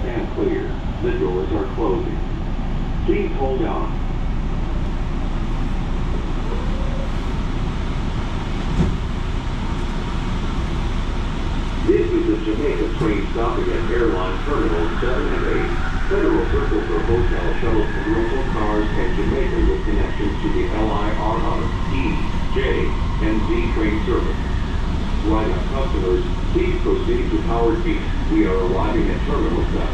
stand clear. The doors are closing. Please hold on. This is the Jamaica train stopping at Airline Terminal 7 and 8. Federal Circle for hotel shuttles and rental cars and Jamaica with connections to the LIRR, E, J, and Z train service. Ride up customers, please proceed to Howard Beach. We are arriving at Terminal 7.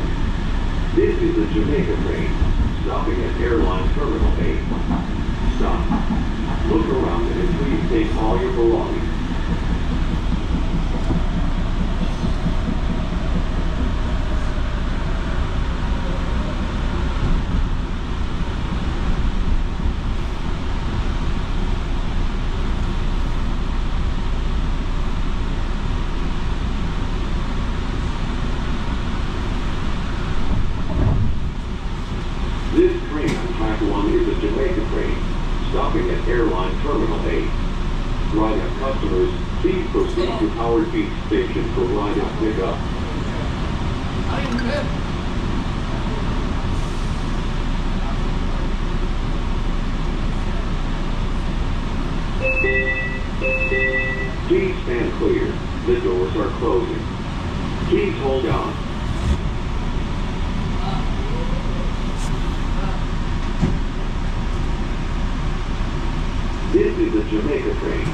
This is the Jamaica train, stopping at Airline Terminal 8. Stop. Look around and please take all your belongings. This train on track 1 is a Jamaica train, stopping at Airline Terminal 8. Ride-up customers, please proceed to Howard Beach Station for ride-up pickup. Please stand clear. The doors are closing. Please hold on. This is the Jamaica train,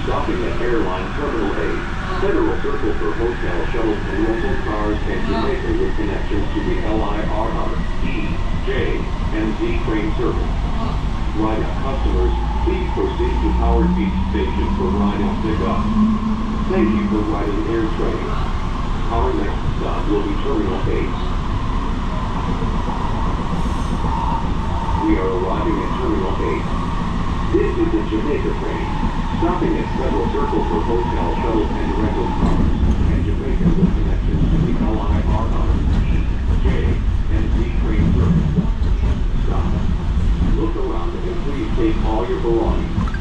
stopping at Airline Terminal 8. Federal Circle for hotel shuttles and rental cars and Jamaica with connections to the LIRR, E, J, and Z train service. Ride-up customers, please proceed to Howard Beach Station for ride-up pickup. Thank you for riding AirTrain. Our next stop will be Terminal 8. We are arriving at Terminal 8. This is the Jamaica train, stopping at Federal Circle for hotel, shuttle, and rental cars, and Jamaica with connections to the LIRR, E, J, and Z train service. Stop. Look around and please take all your belongings.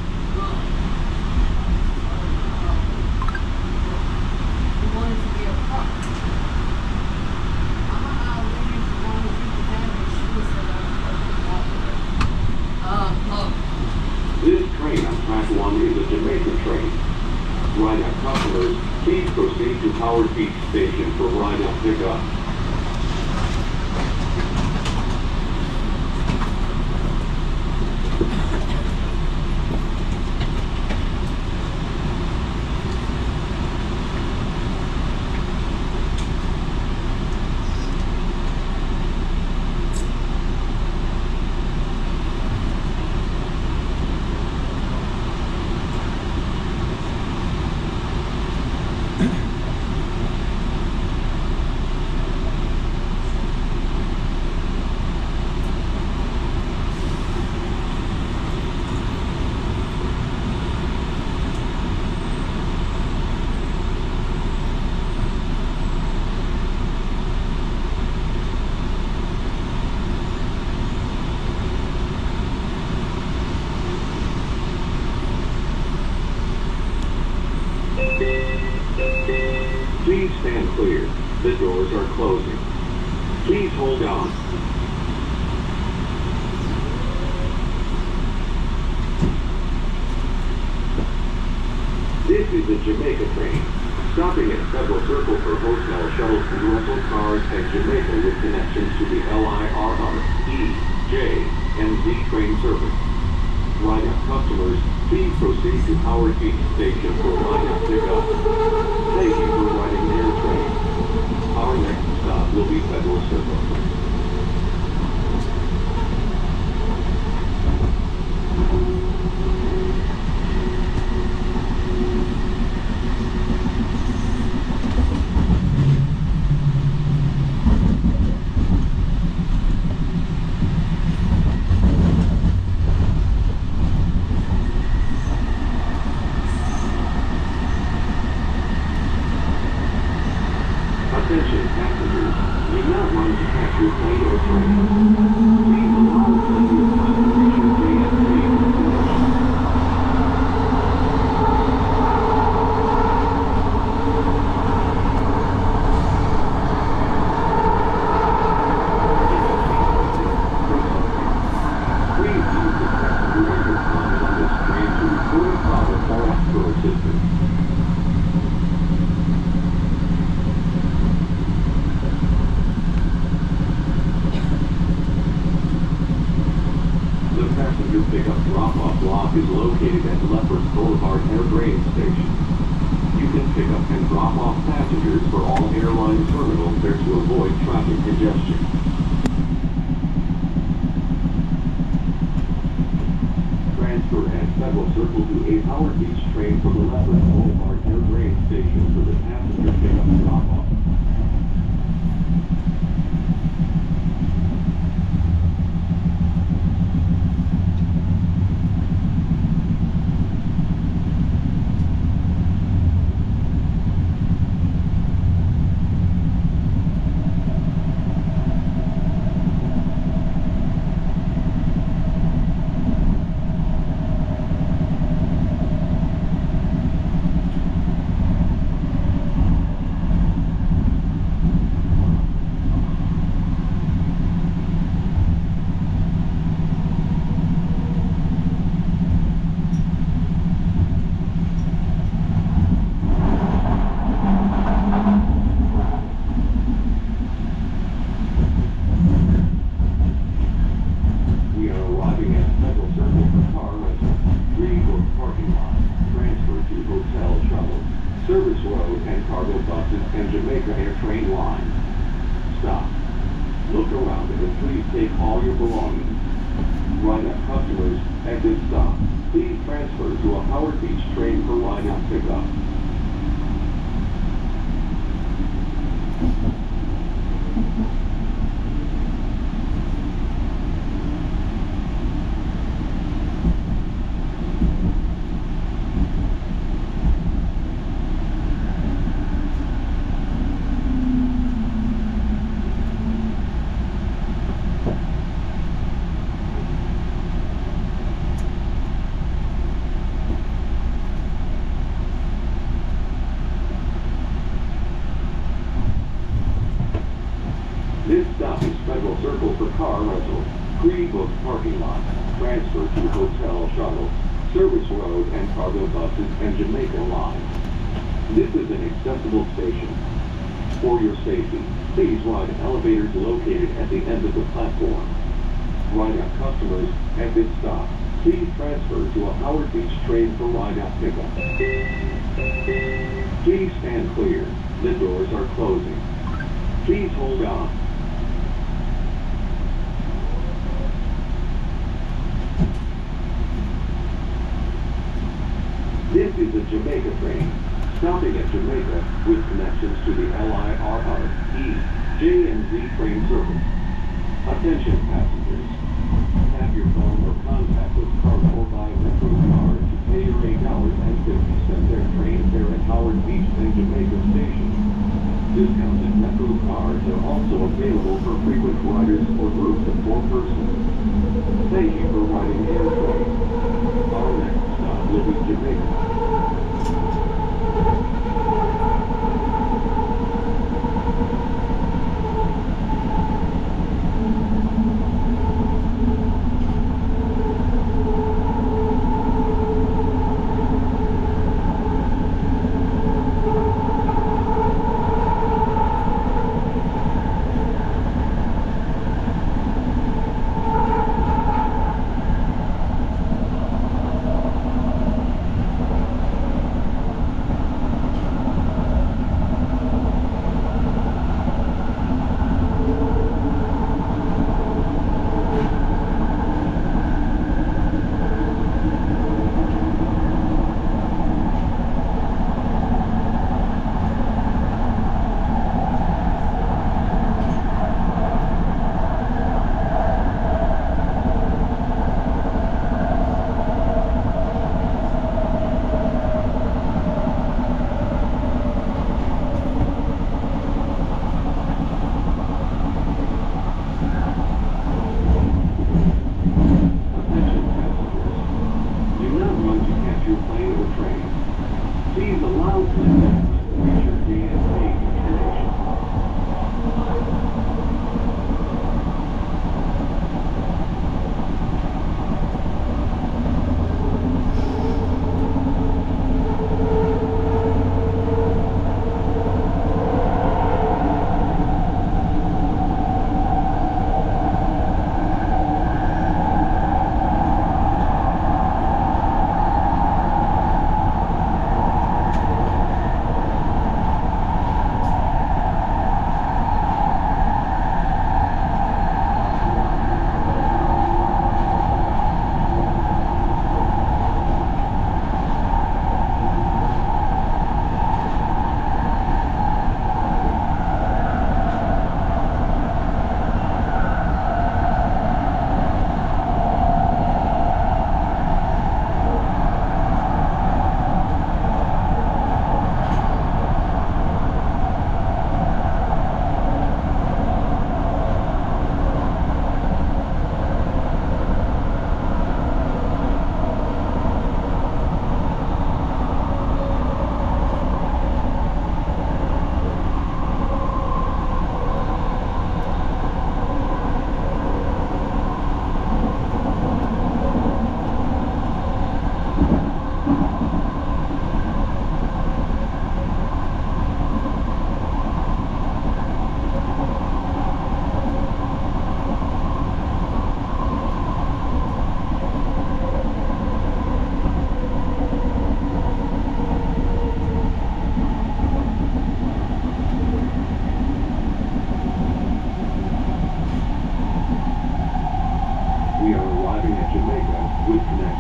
This train on track 1 is a Jamaica train. Ride-up customers, please proceed to Howard Beach Station for ride-up pickup. Please stand clear. The doors are closing. Please hold on. This is the Jamaica train, stopping at Federal Circle for hotel, shuttles, and rental cars, and Jamaica with connections to the LIRR, E, J, and Z train service. Ride-up customers, please proceed to Howard Beach Station for ride-up pickup. Thank you for riding AirTrain. Our next stop will be Federal Circle. Attention passengers, do not run to catch your plane or train. Please allow the plane to reach JFK Airport. pickup drop-off block is located at Leopard Boulevard AirTrain Station. You can pick up and drop off passengers for all airline terminals there to avoid traffic congestion. Transfer at Federal Circle to a Howard Beach train from the Leopard Boulevard AirTrain Station for the passenger pickup drop-off. Service Road and cargo buses and Jamaica AirTrain line. Stop. Look around and please take all your belongings. Ride-up customers, exit stop. Please transfer to a Howard Beach train for ride-up pickup. This stop is Federal Circle for car rental, pre-booked parking lot, transfer to hotel shuttle, Service Road and cargo buses and Jamaica line. This is an accessible station. For your safety, please ride elevators located at the end of the platform. Ride-out customers, exit stop. Please transfer to a Howard Beach train for ride-out pickup. Please stand clear. The doors are closing. Please hold on. This is a Jamaica train, stopping at Jamaica with connections to the LIRR, E, J, and Z train service. Attention passengers. Tap your phone or contact with card or buy a Metro card to pay your $8.50 airtrain fare at Howard Beach and Jamaica Station. Discounted Metro cards are also available for frequent riders or groups of 4 persons. Thank you for riding AirTrain. Our next stop will be Jamaica.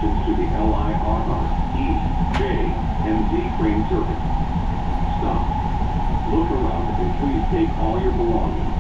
connections to the LIRR, E, J, and Z train service. Stop. Look around and please take all your belongings.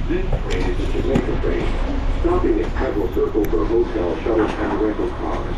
This train is the Jamaica train, stopping at several circles for hotel, shuttles, and rental cars.